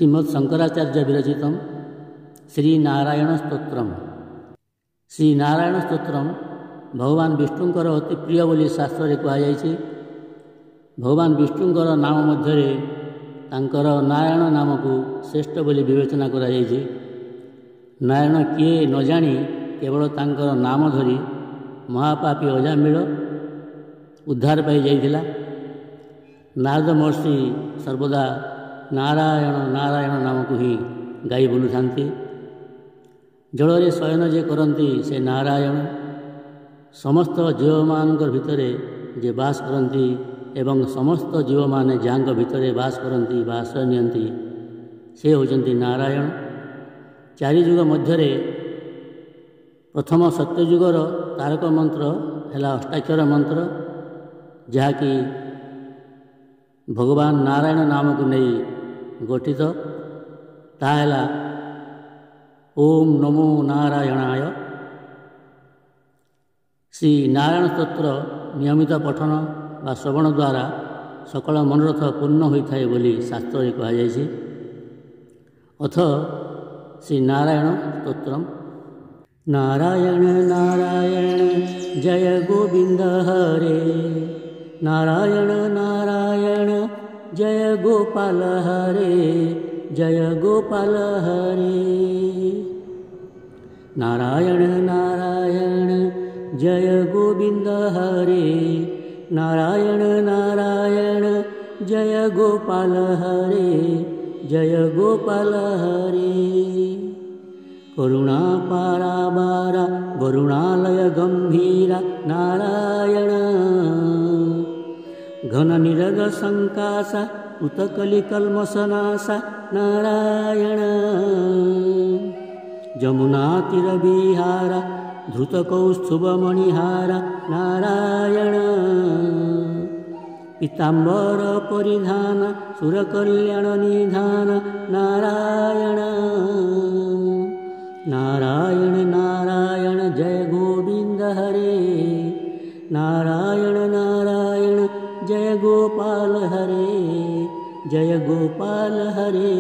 श्रीमद् शंकराचार्य विरचित श्रीनारायण स्तोत्रम। श्रीनारायण स्तोत्रम भगवान विष्णुंकर अति प्रिय बोली शास्त्र कहुई। भगवान विष्णुंकर नाम मध्य तांकर नारायण नाम को श्रेष्ठ बोली विवेचना कराଯାଇଛି। नारायण किए न जानी केवल तांकर नाम धरी महापापी अजामिल उद्धार पाई जाइथिला। नारद महर्षि सर्वदा नारायण नारायण नाम को ही गाई बुलुथांती। जल शयन जे करती से नारायण समस्त जीव मान भितर जे बास करती एवं समस्त जीव माने जांग भितर बास करती बा आश्रय नियंती से होचंती नारायण। चारि युग मध्य प्रथम सत्ययुगर तारक मंत्र है अष्टाक्षर मंत्र, जहाँकि भगवान नारायण नाम को नहीं गठित। ताहला ओम नमो नारायणाय। श्री नारायण स्तोत्र नियमित पठन व श्रवण द्वारा सकल मनोरथ पूर्ण होता है बोली शास्त्र कहुई। अथ श्री नारायण स्तोत्रम। नारायण नारायण जय गोविंद हरे, नारायण नारायण जय गोपाल हरे, जय गोपाल हरे। नारायण नारायण जय गोविंद हरे, नारायण नारायण जय गोपाल हरे, जय गोपाल हरे। करुणा पारावारा वरुणालय गंभीरा नारायण, घन निरग संकासा उतकलि कल्मषनाशा नारायण। जमुना तीर विहारा धृत कौस्तुभ मणिहारा नारायण। पीताम्बर परिधान सुर कल्याण निधान नारायण। नारायण नारायण जय गोविंद हरे, नारायण नारायण जय गोपाल हरे, जय गोपाल हरे।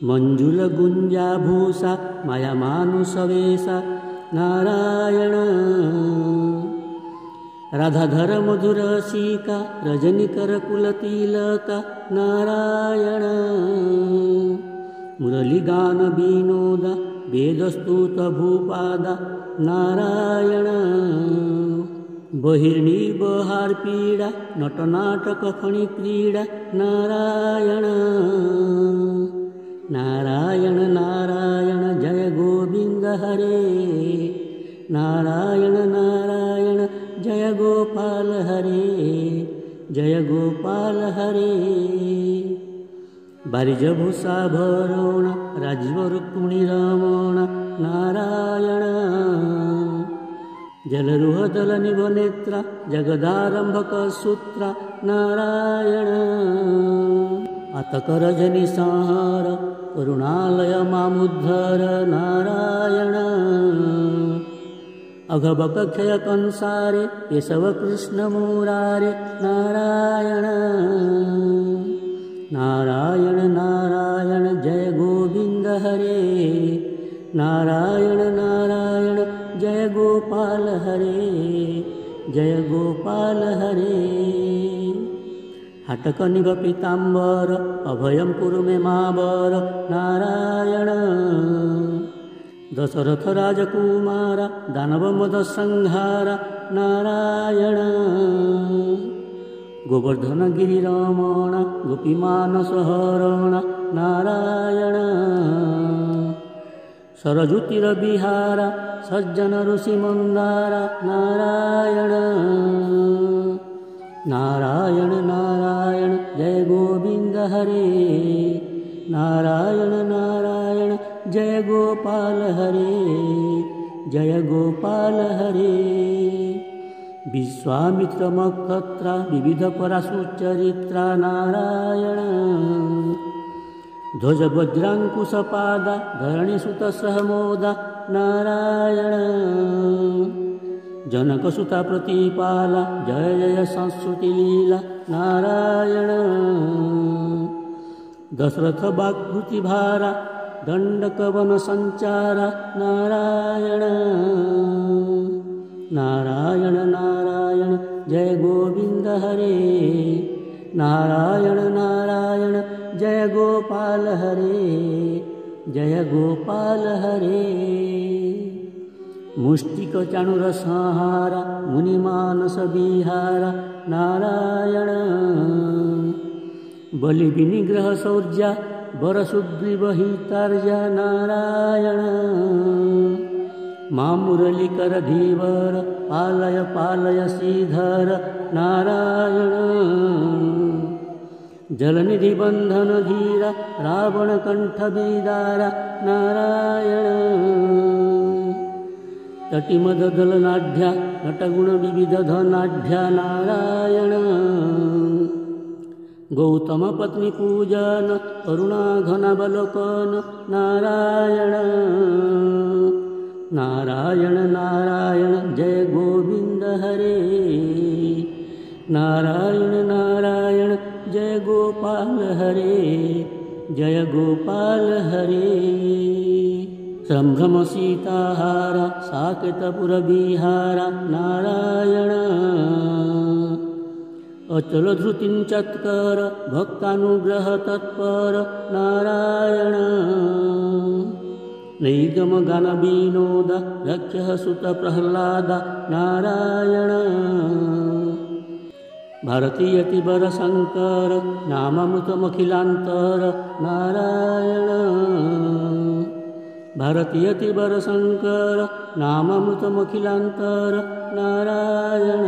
मंजुल गुंजा भूषा माया मानुष वेशा नारायण। राधाधर मधुर सीका रजनीकर कुलतिलका नारायण। मुरली गान विनोद वेदस्तुत भूपादा नारायण। बहिर्णी बहार पीड़ा नटनाटक फणी क्रीड़ा नारायण। नारायण नारायण जय गोविंद हरे, नारायण नारायण जय गोपाल हरे, जय गोपाल हरे। बारिज भूषा भरोण राजीव रुक्मिणी रमण नारायण। जलरुह दल निभ नेत्र जगदारंभक सूत्र नारायण। आतकर जनि संहार करुणालय मामुद्धर नारायण। अघबक क्षय कंसारे केशव कृष्ण मुरारे नारायण। नारायण नारायण जय गोविंद हरे, नारायण नारायण जय गोपाल हरे, जय गोपाल हरे। हटक निभ पीताम्बर अभयम कुरु मे मावर नारायण। दशरथ राजकुमार दानव मद संहार नारायण। गोवर्धन गिरि रमण गोपीमानस हरण नारायण। सरज्योतिर विहारा सज्जन ऋषि मंदारा नारायण। नारायण नारायण जय गोविंद हरे, नारायण नारायण जय गोपाल हरे, जय गोपाल हरे। विश्वामित्र मक्षत्रा विविध पराशुचरित्रा नारायण। ध्वज वज्रांकुशपादा धरणीसुत सहमोदा नारायण। जनकसुता प्रतिपाला जय जय संस्कृति लीला नारायण। दशरथ वाक्कृतिभारा दंडकवन संचार नारायण नारायण नारायण जय गोविंद हरे नारायण नारायण जय गोपाल हरे जय गोपाल हरे मुष्टिक चाणुर संहार मुनिमानस विहार नारायण बलि विनिग्रह शौर्या वरसुग्रीवहितार्या नारायण मामुरलिकर धीवर पालय पालय श्रीधर नारायण जलनिधि बंधन धीरा रावण कंठ विदारा नारायण तटिमद दलनाढ्या नटगुण विविध धनाढ्या नारायण गौतम पत्नी पूजन करुणा घनावलोकन नारायण नारायण नारायण जय गोविंद हरे नारायण नारायण जय गोपाल हरे जय गोपाल हरे संभ्रम सीताहार साकेतपुर विहारा नारायण अचल धृतिंचत्कर भक्तानुग्रह तत्पर नारायण नैगम गान विनोद रक्ष सुत प्रह्लाद नारायण भारतीय तिबर शंकर नाममृतमखिलांतर नारायण भारतीय तिबर शंकर नाममृतमखिलांतर नारायण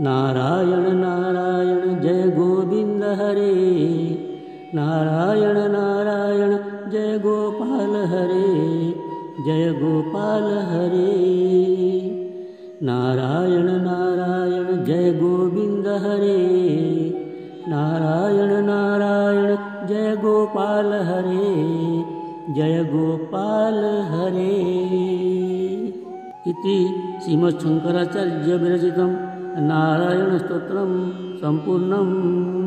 नारायण नारायण जय गोविंद हरे नारायण नारायण जय गोपाल हरे जय गोपाल हरे नारायण नारायण जय गोविंद हरे नारायण नारायण जय गोपाल हरे जय गोपाल हरे इति श्रीमच्छंकराचार्य विरचितं नारायण स्तोत्रं संपूर्णम्।